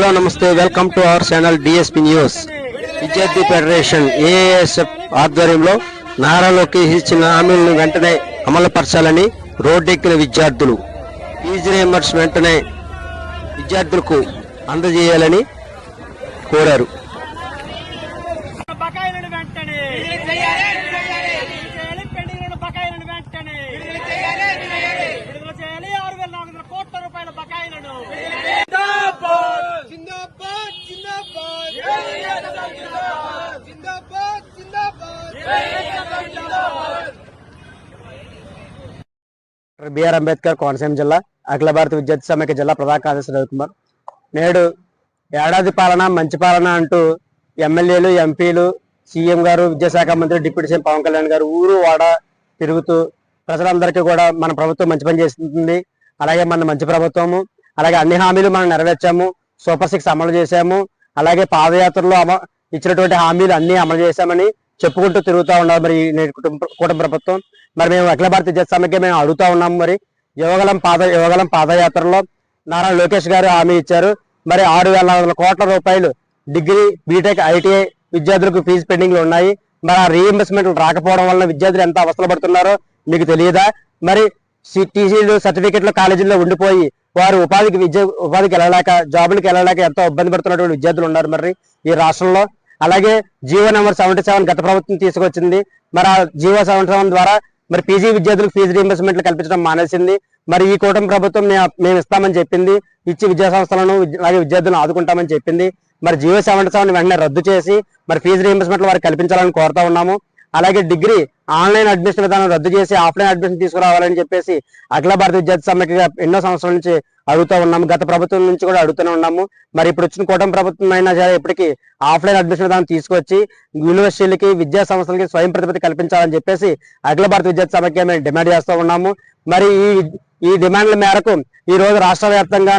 Hello నమస్తే, welcome to our channel DSP news. విద్యార్థి federation ASF ఆధ్వర్యంలో నారా లోకేష్ ఇచ్చిన హామీలను వెంటనే అమలుపరచాలని రోడ్డెక్కిన విద్యార్థులు ఫీజు రీయింబర్స్ వెంటనే విద్యార్థులకు అందజేయాలని కోరారు. బిఆర్ అంబేద్కర్ కోనసీమ జిల్లా అఖిల భారత విద్యార్థి సమైక్య జిల్లా ప్రధాన కార్యదర్శి రవికుమార్. నేడు ఏడాది పాలన మంచి పాలన అంటూ ఎమ్మెల్యేలు, ఎంపీలు, సీఎం గారు, విద్యాశాఖ మంత్రి, డిప్యూటీ సీఎం పవన్ కళ్యాణ్ గారు ఊరు వాడ తిరుగుతూ ప్రజలందరికీ కూడా మన ప్రభుత్వం మంచి పని చేస్తుంది, అలాగే మన మంచి ప్రభుత్వము, అలాగే అన్ని హామీలు మనం నెరవేర్చాము, సూపర్ 6 అమలు చేశాము, అలాగే పాదయాత్రలో ఇచ్చినటువంటి హామీలు అన్ని అమలు చేశామని చెప్పుకుంటూ తిరుగుతూ ఉన్నారు మరి కూటమి ప్రభుత్వం. మరి మేము అఖిల భారత విద్యార్థి సమైక్య మేము అడుగుతా ఉన్నాము. మరి యువగలం పాదయాత్రలో నారా లోకేష్ గారు హామీ ఇచ్చారు. మరి 6,400 కోట్ల రూపాయలు డిగ్రీ, బీటెక్, ఐటీఐ విద్యార్థులకు ఫీజు పెండింగ్లు ఉన్నాయి. మరి ఆ రీఇంబర్స్మెంట్లు రాకపోవడం వల్ల విద్యార్థులు ఎంత అవస్థలు పడుతున్నారో మీకు తెలియదా? మరి టీసీలు, సర్టిఫికెట్లు కాలేజీల్లో ఉండిపోయి వారు ఉపాధికి వెళ్ళలేక, జాబులకు వెళ్ళలేక ఎంతో ఇబ్బంది పడుతున్నటువంటి విద్యార్థులు ఉన్నారు మరి ఈ రాష్ట్రంలో. అలాగే జీవో నెంబర్ 77 గత ప్రభుత్వం తీసుకొచ్చింది. మరి ఆ జీవో 77 ద్వారా మరి పీజీ విద్యార్థులకు ఫీజు రీయింబర్స్మెంట్లు కల్పించడం మానేసింది. మరి ఈ కూటమి ప్రభుత్వం మేము ఇస్తామని చెప్పింది, ఇచ్చి విద్యా సంస్థలను అలాగే విద్యార్థులను ఆదుకుంటామని చెప్పింది. మరి జీవో 77 వెంటనే రద్దు చేసి మరి ఫీజు రీయింబర్స్మెంట్లు వారికి కల్పించాలని కోరుతా ఉన్నాము. అలాగే డిగ్రీ ఆన్లైన్ అడ్మిషన్ విధానం రద్దు చేసి ఆఫ్లైన్ అడ్మిషన్ తీసుకురావాలని చెప్పేసి అఖిల భారత విద్యార్థి సమైక్యగా ఎన్నో సంవత్సరాల నుంచి అడుగుతూ ఉన్నాము. గత ప్రభుత్వం నుంచి కూడా అడుగుతూనే ఉన్నాము. మరి ఇప్పుడు వచ్చిన కూటమి ప్రభుత్వం అయినా సరే ఇప్పటికీ ఆఫ్లైన్ అడ్మిషన్ విధానం తీసుకొచ్చి యూనివర్సిటీలకి, విద్యా సంస్థలకి స్వయం ప్రతిపత్తి కల్పించాలని చెప్పేసి అఖిల భారత విద్యార్థి సమైక్య మేము డిమాండ్ చేస్తూ ఉన్నాము. మరి ఈ డిమాండ్ల మేరకు ఈ రోజు రాష్ట్ర వ్యాప్తంగా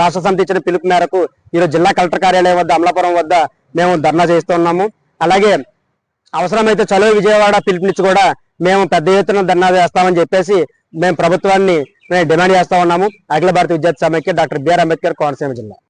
రాష్ట్ర సమితి ఇచ్చిన పిలుపు మేరకు ఈరోజు జిల్లా కలెక్టర్ కార్యాలయం వద్ద, అమలాపురం వద్ద మేము ధర్నా చేస్తున్నాము. అలాగే అవసరమైతే చలో విజయవాడ పిలుపునిచ్చి కూడా మేము పెద్ద ఎత్తున ధర్నా చేస్తామని చెప్పేసి మేము ప్రభుత్వాన్ని డిమాండ్ చేస్తా ఉన్నాము. అఖిల భారత విద్యార్థి సమైక్య డాక్టర్ బిఆర్ అంబేద్కర్ కోనసీమ జిల్లా.